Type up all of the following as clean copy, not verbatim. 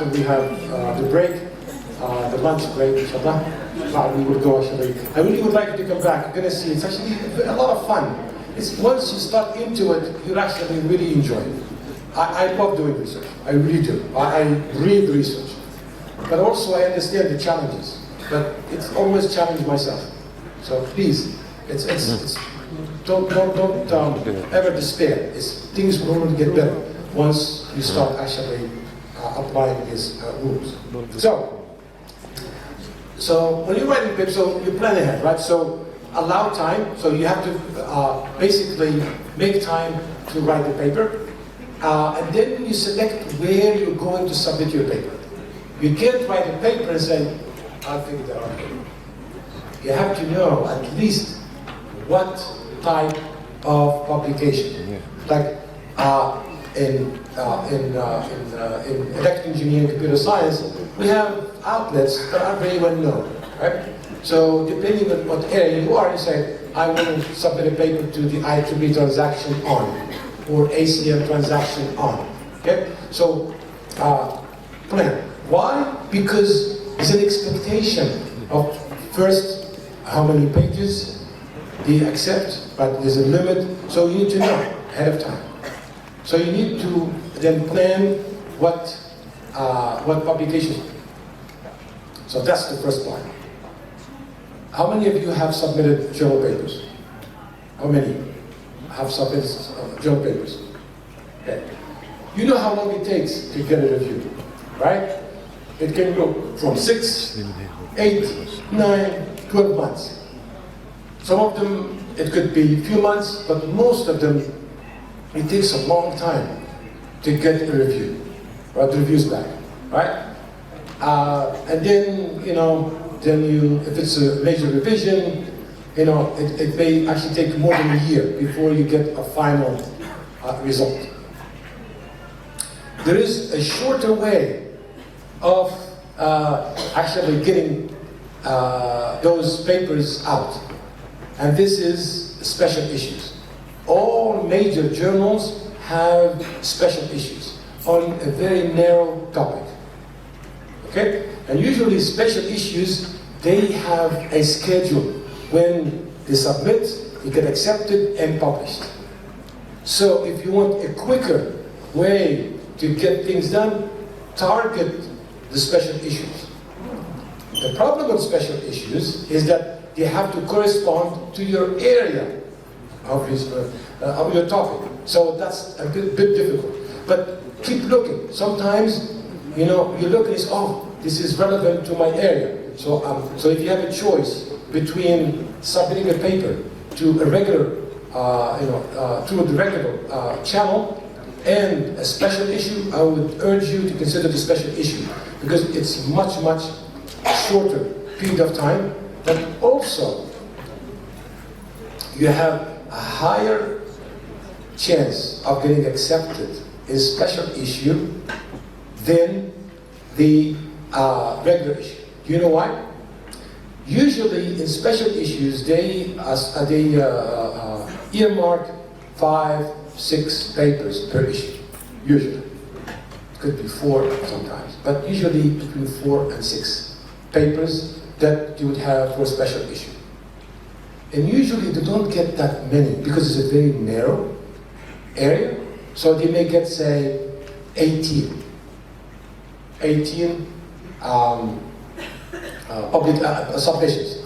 We have the break, the lunch break, inshallah. We will go actually. I really would like you to come back. You're going to see it's actually a lot of fun. It's once you start into it, you actually really enjoy it. I love doing research. I really do. I read research, but also I understand the challenges. But it's always challenged myself. So please, don't ever despair. Things will only get better once you start actually applying these rules. So when you're writing paper, so you plan ahead, right? So allow time. So you have to basically make time to write the paper, and then you select where you're going to submit your paper. You can't write a paper and say, "I'll figure that out." You have to know at least what type of publication, like. In electrical engineering, computer science, we have outlets that are very well known, right? So depending on what area you are, you say, I want to submit a paper to the IEEE transaction on, or ACM transaction on, okay? So plan. Why? Because there's an expectation of first, how many pages do you accept, but there's a limit, so you need to know ahead of time. So you need to then plan what publications. So that's the first part. How many of you have submitted journal papers? How many have submitted journal papers? Okay. You know how long it takes to get a review, right? It can go from 6, 8, 9, 12 months. Some of them, it could be a few months, but most of them, it takes a long time to get a review, right? The review's back, right? And then, if it's a major revision, it may actually take more than a year before you get a final result. There is a shorter way of actually getting those papers out, and this is special issues. All major journals have special issues on a very narrow topic, okay? And usually special issues, they have a schedule. When they submit, you get accepted and published. So if you want a quicker way to get things done, target the special issues. The problem with special issues is that they have to correspond to your area of your topic. So that's a bit difficult. But keep looking. Sometimes, you look and say, oh, this is relevant to my area. So if you have a choice between submitting a paper to a regular, through the regular channel and a special issue, I would urge you to consider the special issue because it's much shorter period of time, but also you have a higher chance of getting accepted in special issue than the regular issue. Do you know why? Usually in special issues, they earmark 5, 6 papers per issue. Usually. It could be 4 sometimes, but usually between 4 and 6 papers that you would have for a special issue. And usually they don't get that many because it's a very narrow area. So they may get, say, 18 public submissions.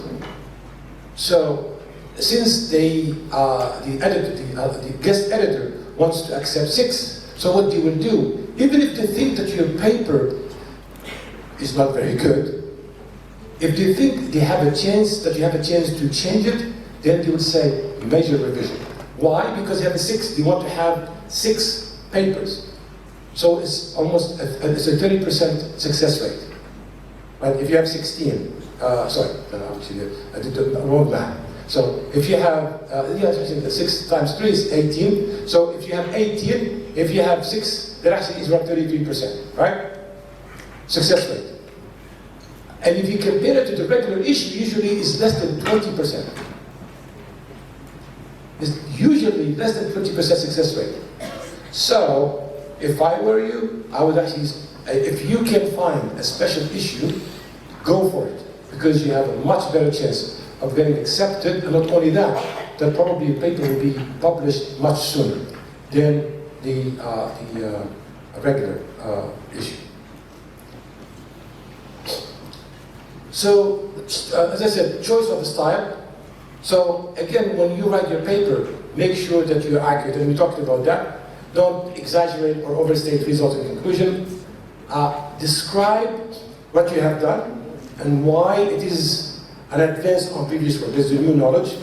So since the guest editor wants to accept 6, so what they will do, even if they think that your paper is not very good, if they think they have a chance, that you have a chance to change it, then they would say major revision. Why? Because you have a 6. They want to have 6 papers. So it's almost it's a 30% success rate. Right? If you have 16, actually I did the wrong math. So if you have 6 times 3 is 18. So if you have 18, if you have 6, that actually is around 33%, right? Success rate. And if you compare it to the regular issue, usually it's less than 20%. It's usually less than 20% success rate. So if I were you, I would actually if you can find a special issue, go for it, because you have a much better chance of getting accepted, and not only that, that probably a paper will be published much sooner than the regular issue. So, as I said, choice of style. So again, when you write your paper, make sure that you're accurate, and we talked about that. Don't exaggerate or overstate results and conclusion. Describe what you have done and why it is an advance on previous work. There's the new knowledge.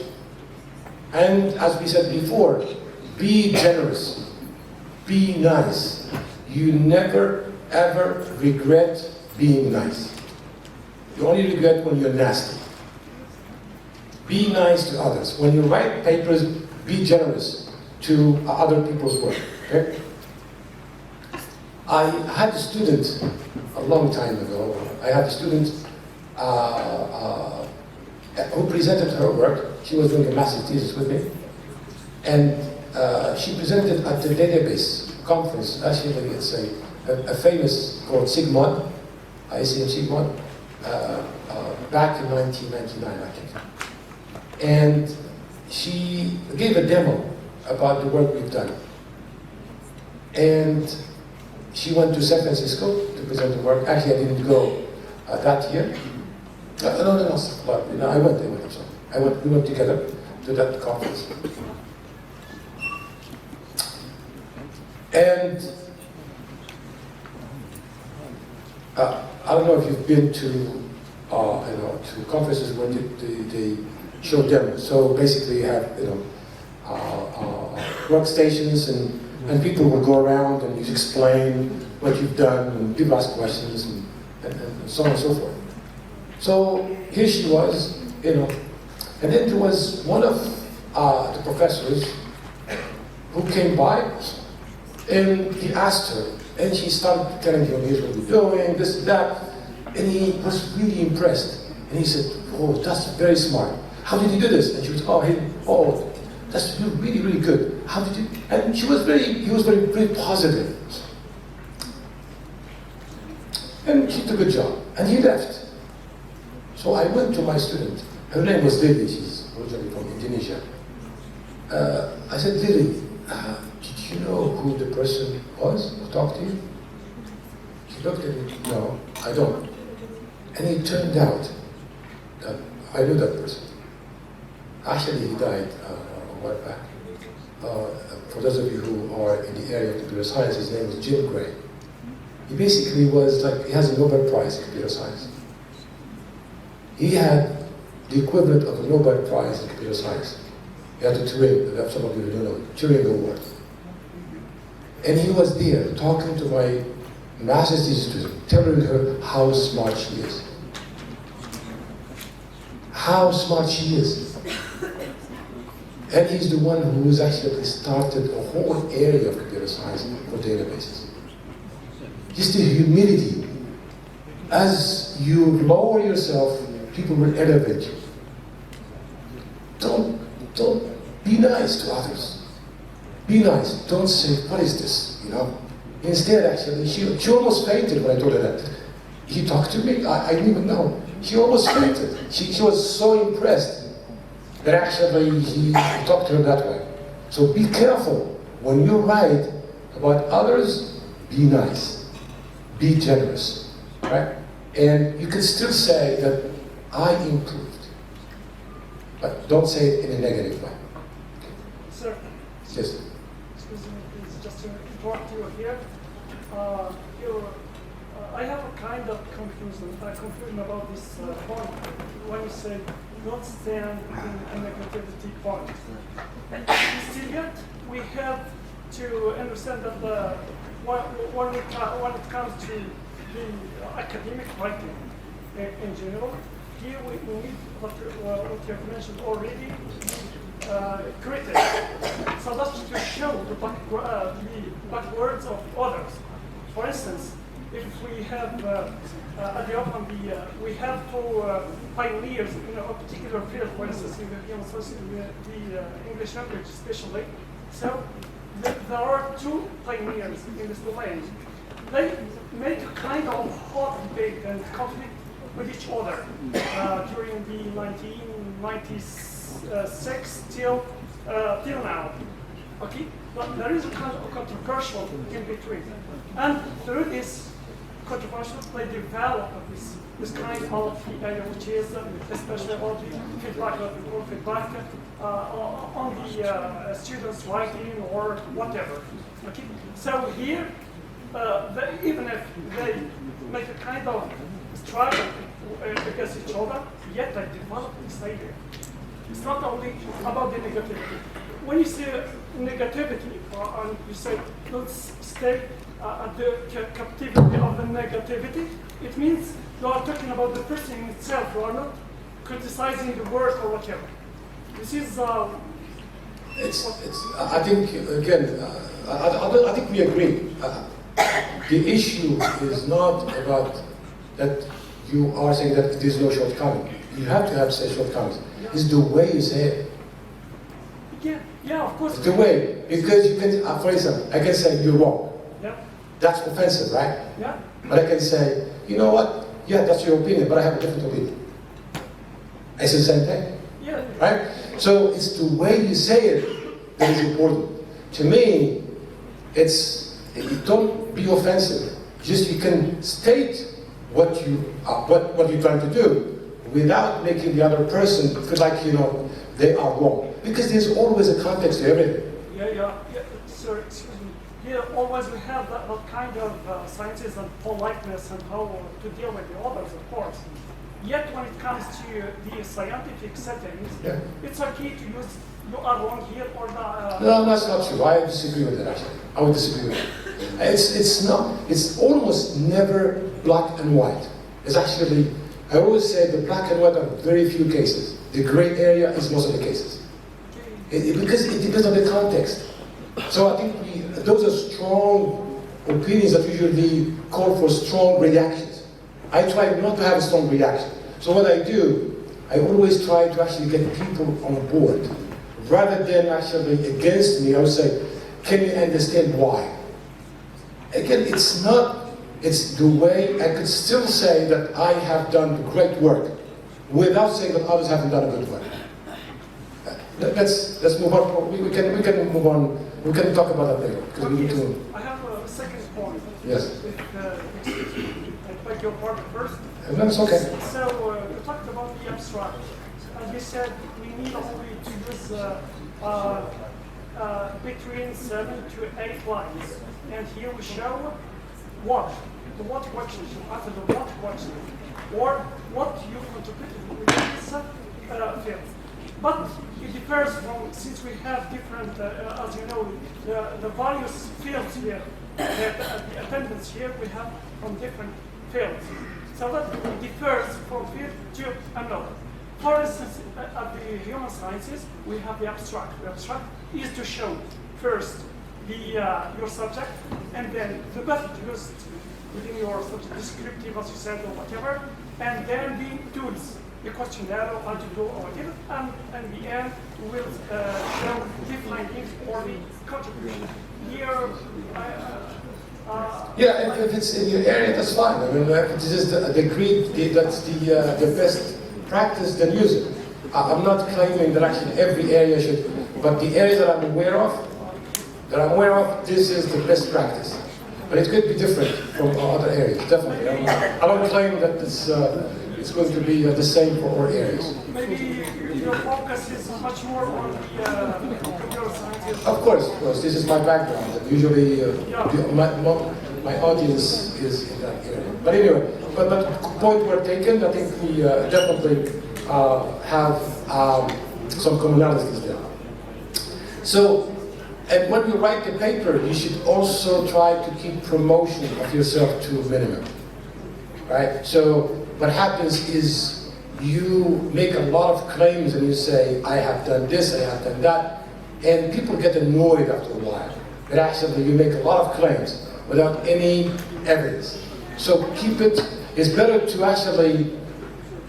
And as we said before, be generous, be nice. You never ever regret being nice. You only regret when you're nasty. Be nice to others. When you write papers, be generous to other people's work. Okay? I had a student a long time ago. I had a student who presented her work. She was doing a master's thesis with me, and she presented at the database conference. Actually, it's a famous called Sigmod, ICM Sigmod, back in 1999, I think. And she gave a demo about the work we've done. And she went to San Francisco to present the work. Actually, I didn't go that year. No, I went, I'm sorry. We went together to that conference. And I don't know if you've been to to conferences where they show demos. So basically, you have workstations, and people will go around and you explain what you've done, and people ask questions, and so on and so forth. So here she was, and then there was one of the professors who came by, and he asked her, and she started telling him, here's what we're doing, this and that, and he was really impressed. And he said, oh, that's very smart. How did you do this? And she was, oh, that's really, really good. How did you? And he was very positive. And she did a good job. And he left. So I went to my student. Her name was Lily. She's originally from Indonesia. I said, Lily, did you know who the person was who talked to you? She looked at me, no, I don't. And it turned out that I knew that person. Actually, he died a while back. For those of you who are in the area of computer science, his name was Jim Gray. He basically was he has a Nobel Prize in computer science. He had the equivalent of a Nobel Prize in computer science. He had the Turing, some of you don't know, Turing Award. And he was there talking to my master's thesis student, telling her how smart she is. How smart she is. And he's the one who's actually started a whole area of computer science for databases. Just the humility. As you lower yourself, people will elevate you. Don't be nice to others. Be nice. Don't say, what is this? Instead, actually, she almost fainted when I told her that. He talked to me. I didn't even know. She almost fainted. She was so impressed that actually he talked to her that way. So be careful. When you write about others, be nice. Be generous. Right? And you can still say that I improved. But don't say it in a negative way. Sir. Yes. Excuse me, please, just to interrupt you here. I have a kind of confusion about this point when you say don't stand in a negativity point. Still yet, we have to understand that when it comes to the academic writing in general, here we need what you have mentioned already, critics. So that's to show the backwards of others. For instance, if we have we have pioneers in a particular field, for instance, in the English language especially. So there are two pioneers in this domain. they make a kind of hot debate and conflict with each other during the 1996 till now. Okay, but there is a kind of controversial in between, and through this controversial, they develop this kind of area, which is especially about the feedback, on the students' writing or whatever. Okay, so here, even if they make a kind of struggle against each other, yet they develop this idea. It's not only about the negativity. When you say negativity, and you say let's stay at the captivity of the negativity, it means you are talking about the person itself. You are not criticizing the work or whatever. This is. I think again. I think we agree. The issue is not about that you are saying that there is no shortcoming. You have to have say shortcomings. It's the way you say it. Yeah, of course. It's the way, because you can, for example, I can say you're wrong. Yeah. That's offensive, right? Yeah. But I can say, you know what? Yeah, that's your opinion, but I have a different opinion. It's the same thing. Yeah. Right? So it's the way you say it that is important. To me, don't be offensive. Just you can state what you're trying to do without making the other person feel like, they are wrong. Because there's always a context to everything. Yeah. Sir, excuse me. Here, always we have that kind of sciences and politeness and how to deal with the others, of course. Yet when it comes to the scientific settings, it's okay to use you are wrong here or the... No, that's not true. I disagree with that, actually. I would disagree with that. It's almost never black and white. It's actually, I always say the black and white are very few cases. The gray area is most of the cases. Because it depends on the context. So I think those are strong opinions that usually call for strong reactions. I try not to have a strong reaction. So what I do, I always try to actually get people on board. Rather than actually against me, I would say, can you understand why? Again, it's the way I could still say that I have done great work without saying that others haven't done a good work. Let's move on. We can move on. We can talk about that later. I have a second point. Yes. I beg your pardon first. No, it's okay. So we talked about the abstract. As we said, we need only to use between 7 to 8 lines. And here we show what, the what question, after the what question, or what you contributed within this field. But it differs from, since we have different, as you know, the various fields here, the attendance here we have from different fields. So that it differs from field to another. For instance, at the human sciences, we have the abstract. The abstract is to show first your subject, and then the method used within your subject, descriptive, as you said, or whatever, and then the tools, the questionnaire, or how to do, or whatever, and in the end, we will show the findings or the contribution. Here, yeah, if it's in your area, that's fine. I mean, if it is the degree, that's the best practice, then use it. I'm not claiming that actually every area should, but the areas that I'm aware of, this is the best practice. But it could be different from other areas, definitely. I don't claim that it's going to be the same for all areas. Maybe your focus is much more on the computer sciences. Of course. This is my background. And usually, my audience is in that area. But anyway, but point well taken. I think we definitely have some commonalities there. So, and when you write the paper, you should also try to keep promotion of yourself to a minimum, right? So what happens is you make a lot of claims and you say, I have done this, I have done that, and people get annoyed after a while. But actually you make a lot of claims without any evidence. So keep it, it's better to actually,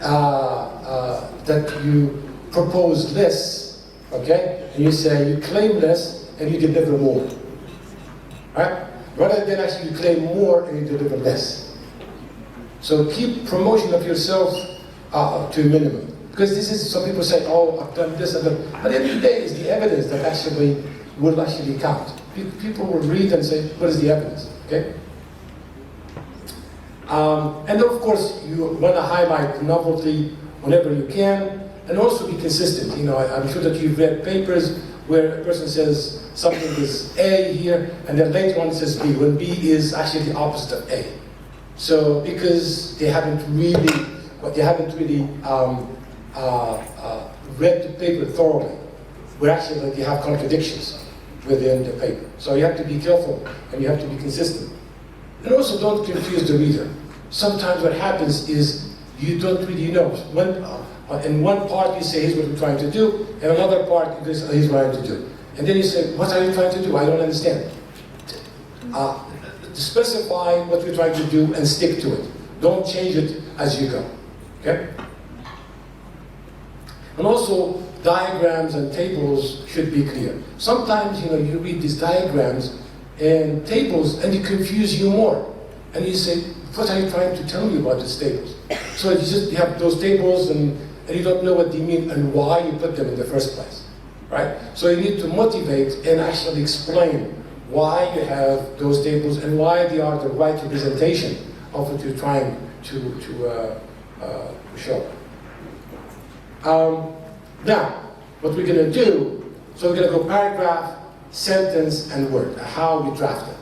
that you propose less, okay? And you say, you claim less, and you deliver more, right? rather than actually you claim more and you deliver less. So keep promotion of yourself to a minimum. Because this is, some people say, oh, I've done this and that. But at the end of the day, it's the evidence that actually will actually count. People will read and say, what is the evidence? Okay? And of course, you want to highlight novelty whenever you can, and also be consistent. You know, I'm sure that you've read papers where a person says something is A here, and then later on it says B, when B is actually the opposite of A. So because they haven't really read the paper thoroughly, where actually like, you have contradictions within the paper. So you have to be careful and you have to be consistent. And also don't confuse the reader. Sometimes what happens is you don't really know. In one part you say, here's what we're trying to do, and another part you say, here's what I'm trying to do. And then you say, what are you trying to do? I don't understand. Specify what you're trying to do and stick to it. Don't change it as you go. Okay? And also, diagrams and tables should be clear. Sometimes, you know, you read these diagrams and tables and they confuse you more. And you say, what are you trying to tell me about these tables? So you have those tables and you don't know what they mean and why you put them in the first place, right? So you need to motivate and actually explain why you have those tables and why they are the right representation of what you're trying to show. Now, what we're going to do, so we're going to go paragraph, sentence, and word, how we draft it.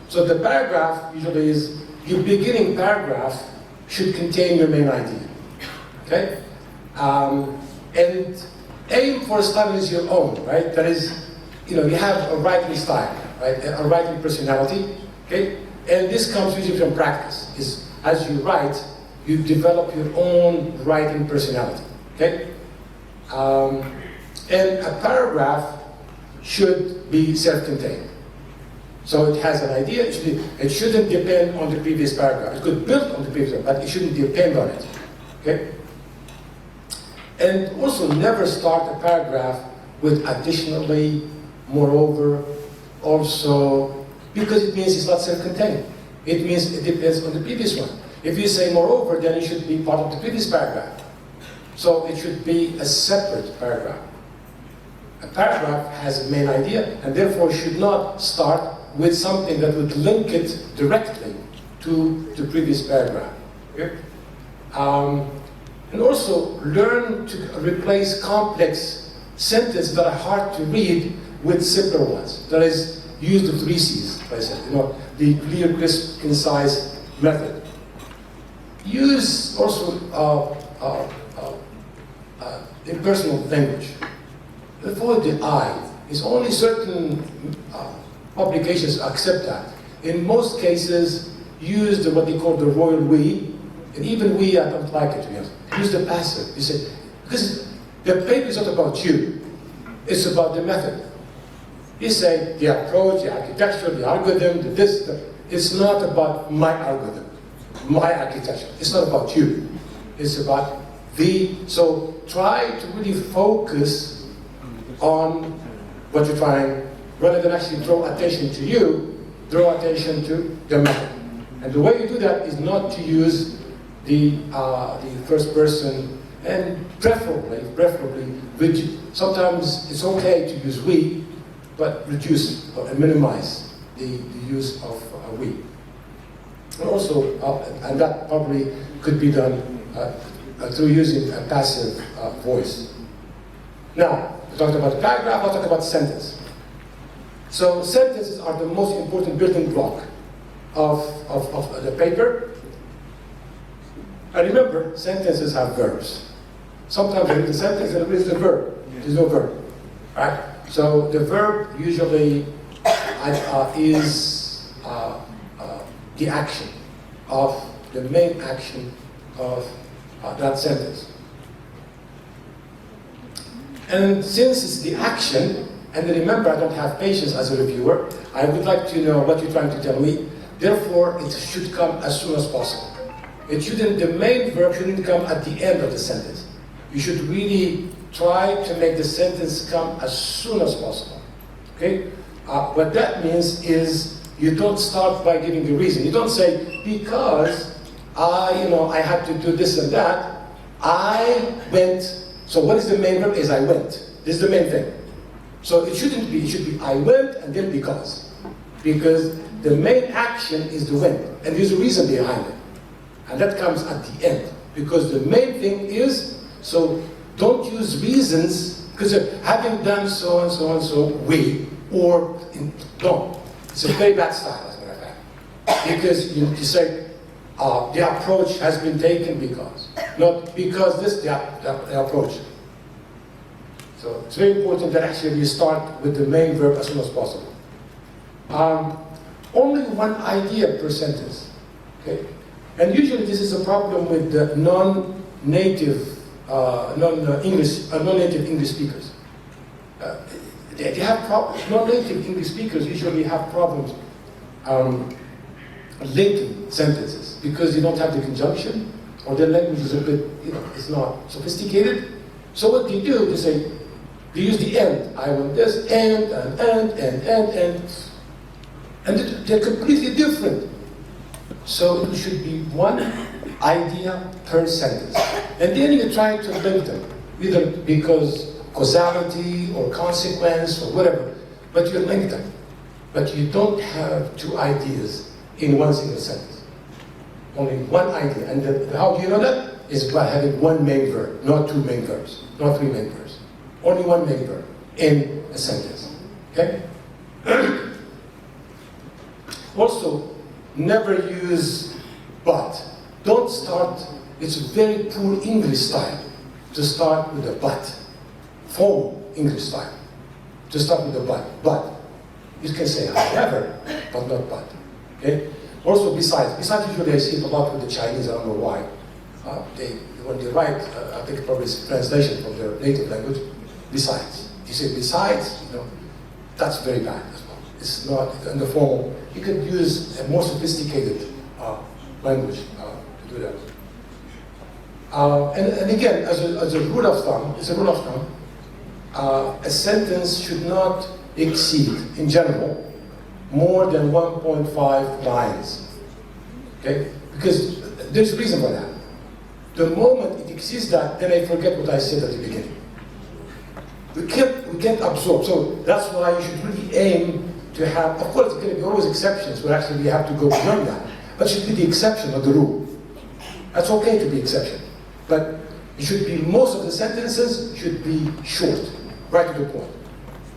So the paragraph usually is, your beginning paragraph should contain your main idea, okay? And aim for a style is your own, right? That is, you know, you have a writing style, right? A writing personality, okay? And this comes usually from practice, is as you write, you develop your own writing personality, okay? And a paragraph should be self-contained. So it has an idea, it shouldn't depend on the previous paragraph. It could build on the previous one, but it shouldn't depend on it, okay? And also never start a paragraph with additionally, moreover, also, because it means it's not self-contained. It means it depends on the previous one. If you say moreover, then it should be part of the previous paragraph. So it should be a separate paragraph. A paragraph has a main idea, and therefore should not start with something that would link it directly to the previous paragraph. Okay? And also learn to replace complex sentences that are hard to read with simpler ones. That is, use the 3 C's, I said, you know, the clear, crisp, concise method. Use also impersonal language. Avoid the I. It's only certain publications accept that. In most cases, use what they call the royal we, and even we, I don't like it, to be honest. Use the passive. You say, because the paper is not about you, it's about the method. You say the approach, the architecture, the algorithm, the this, it's not about my algorithm, my architecture. It's not about you. It's about the, so try to really focus on what you're trying, rather than actually draw attention to you, draw attention to the method. And the way you do that is not to use the first person, and preferably, sometimes it's okay to use we, but reduce and minimize the use of we. And also, and that probably could be done through using a passive voice. Now, we talked about the paragraph, I'll talk about sentence. So sentences are the most important building block of the paper. And remember, sentences have verbs. Sometimes there is a sentence and there is a verb. There's no verb, right? So the verb usually is the action of, the main action of that sentence. And since it's the action, and remember I don't have patience as a reviewer, I would like to know what you're trying to tell me, therefore it should come as soon as possible. It shouldn't, the main verb shouldn't come at the end of the sentence. You should really try to make the sentence come as soon as possible. Okay? What that means is you don't start by giving a reason. You don't say, because I had to do this and that, I went. So what is the main verb? Is I went. This is the main thing. So it shouldn't be, it should be I went and then because. Because the main action is the went. And there's a reason behind it. And that comes at the end. Because the main thing is, so don't use reasons, because having done so and so and so, we, or don't. It's a very bad style, as a matter of fact. Because you say, the approach has been taken because. Not because this, the approach. So it's very important that actually you start with the main verb as soon as possible. Only one idea per sentence. Okay? And usually this is a problem with the non-native English speakers. They have problems. Non-native English speakers usually have problems linking sentences because you don't have the conjunction, or their language is a bit, it's not sophisticated. So what they do is they use the and. I want this, and they're completely different. So it should be one idea per sentence. And then you try to link them, either because causality or consequence or whatever, but you link them. But you don't have two ideas in one single sentence. Only one idea. And how do you know that? Is by having one main verb, not two main verbs, not three main verbs. Only one main verb in a sentence. Okay? Also, never use but. Don't start, it's a very poor English style to start with a but. Formal English style to start with a but. But. You can say however, but not but. Okay? Also besides. Besides, usually I see it a lot with the Chinese, I don't know why. When they write, I think probably it's a translation from their native language, besides. You say besides, that's very bad as well. It's not in the formal. You could use a more sophisticated language to do that. And again, as a rule of thumb, a sentence should not exceed, in general, more than 1.5 lines. Okay? Because there's a reason for that. The moment it exceeds that, then I forget what I said at the beginning. We can't absorb. So that's why you should really aim to have, of course, there can be always exceptions where actually we have to go beyond that. But it should be the exception, not the rule. That's okay to be exception. But it should be, most of the sentences should be short, right to the point.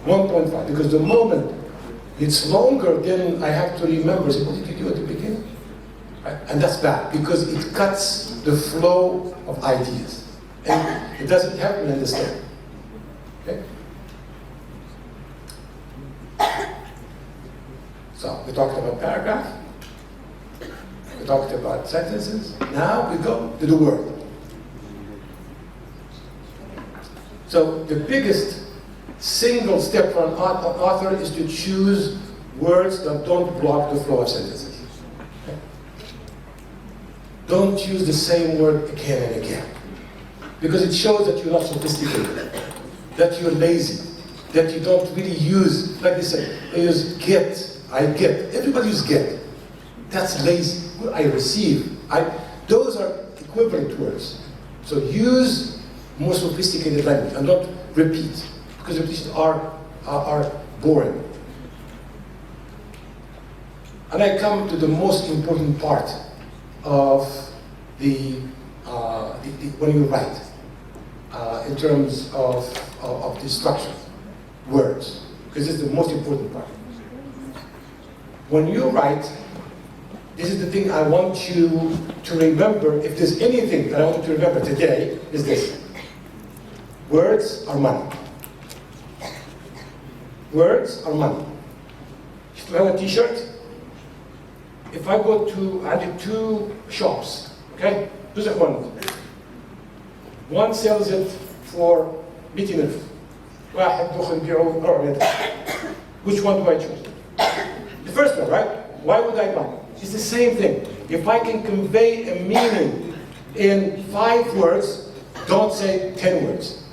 1.5, because the moment it's longer, then I have to remember, say, what did you do at the beginning? Right? And that's bad, because it cuts the flow of ideas. And it doesn't help me understand. Okay? So, we talked about paragraph. We talked about sentences. Now we go to the word. So, the biggest single step for an author is to choose words that don't block the flow of sentences. Okay? Don't use the same word again and again. Because it shows that you're not sophisticated, that you're lazy, that you don't really use, like they say, they use get, I get. Everybody uses get. That's lazy. I receive. Those are equivalent words. So use more sophisticated language and not repeat. Because repetitions are boring. And I come to the most important part of when you write, in terms of the structure, words, because it's the most important part. When you write, this is the thing I want you to remember. If there's anything that I want you to remember today, is this: words are money. Words are money. If you have a t-shirt, if I go to, I did 2 shops, okay? One sells it for 200,000. Which one do I choose? The first one, right? Why would I buy? It's the same thing. If I can convey a meaning in 5 words, don't say 10 words.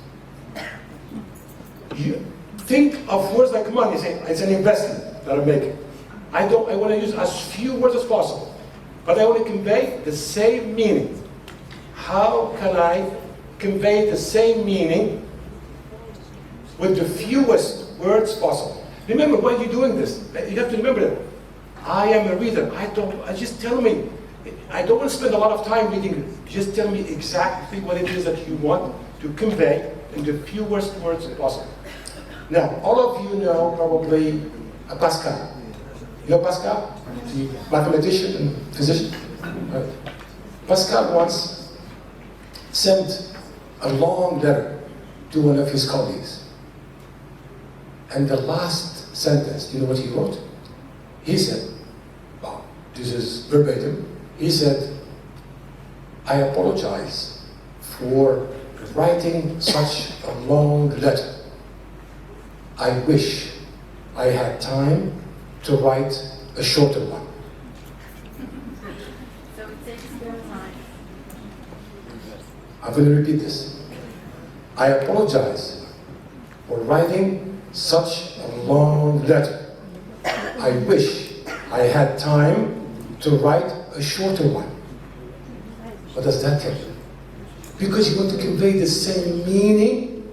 think of words like money, say it's an investment that I'm making. I want to use as few words as possible, but I want to convey the same meaning. How can I convey the same meaning with the fewest words possible? Remember, why are you doing this? You have to remember that I am a reader. Just tell me. I don't want to spend a lot of time reading it. Just tell me exactly what it is that you want to convey in the fewest words possible. Now, all of you know probably Pascal. You know Pascal? The mathematician and physician. Pascal once sent a long letter to one of his colleagues. And the last sentence, you know what he wrote? He said, well, this is verbatim, he said, I apologize for writing such a long letter. I wish I had time to write a shorter one. So it takes more time. I'm going to repeat this. I apologize for writing such a long letter. I wish I had time to write a shorter one. What does that tell you? Because you want to convey the same meaning,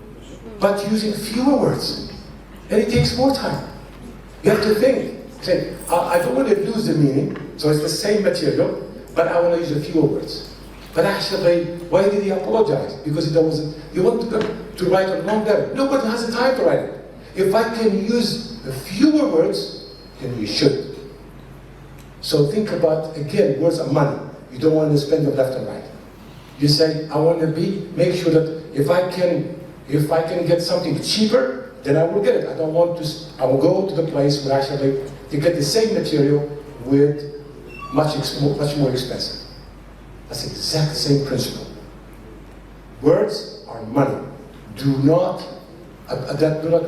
but using fewer words. And it takes more time. You have to think. Say, I don't want to lose the meaning, so it's the same material, but I want to use a fewer words. But actually, why did he apologize? Because he wanted to write a long letter. Nobody has the time to write it. If I can use fewer words, then you should. So think about, again, words are money. You don't want to spend them left and right. You say, I want to make sure that if I can get something cheaper, then I will get it. I will go to the place where actually you get the same material with much more expensive. That's the exact same principle. Words are money. Do not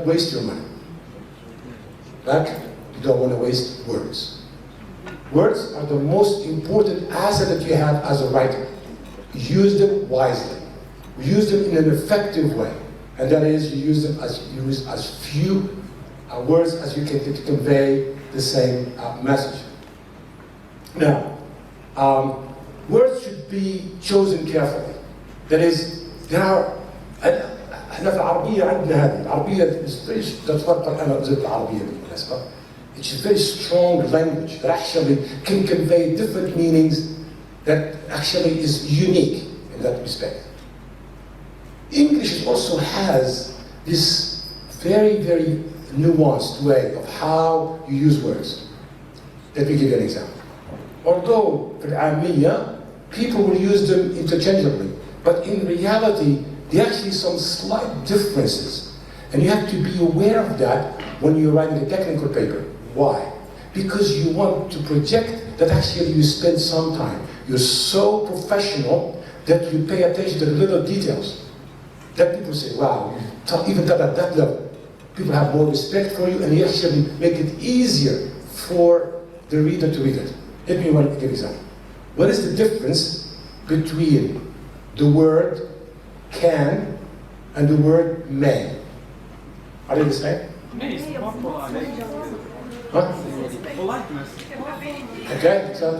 waste your money. Like, you don't want to waste words. Words are the most important asset that you have as a writer. Use them wisely. Use them in an effective way. And that is, you use them as few words as you can to convey the same message. Now, words should be chosen carefully. That is, there are احنا في العربية عندنا هذه، العربية تتفرق أنا بزيد العربية بالمناسبة. It's a very strong language that actually can convey different meanings that actually is unique in that respect. English also has this very, very nuanced way of how you use words. Let me give you an example. Although في العالمية people will use them interchangeably, but in reality there are actually some slight differences. And you have to be aware of that when you're writing a technical paper. Why? Because you want to project that actually you spend some time. You're so professional that you pay attention to the little details. That people say, wow, even at that level, people have more respect for you, and you actually make it easier for the reader to read it. Let me give an example. What is the difference between the word can and the word may? Are they the same? May is more polite. Huh? Politeness. Okay, so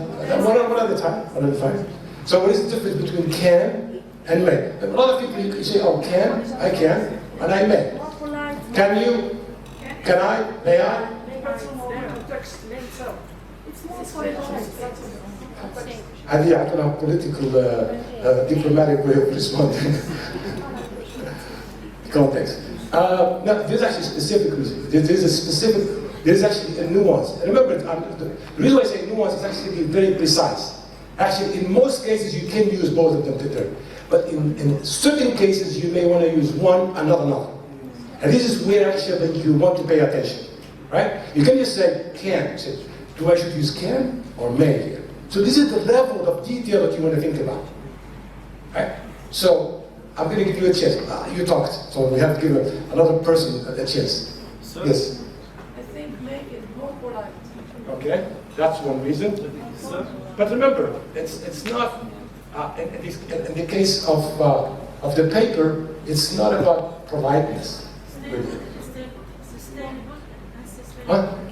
one at a time. So what is the difference between can and may? A lot of people you say, oh, can, I can, and I may. Can you? Can I? May I? Depends on the text itself. It's more polite. هذه يعطونا political diplomatic way of responding. Context. Now, there's actually specific reason. There's actually a nuance. And remember, the reason why I say nuance is actually very precise. Actually, in most cases, you can use both of them together. But in certain cases, you may want to use one and not another. And this is where actually you want to pay attention. Right? You can just say can. Say, do I should use can or may here? So this is the level of detail that you want to think about. Right? So I'm going to give you a chance. You talked, so we have to give another person a chance. Sir? Yes. I think make it more polite. Okay, that's one reason. Sir? But remember, it's not in the case of the paper. It's not about politeness. Still, Huh?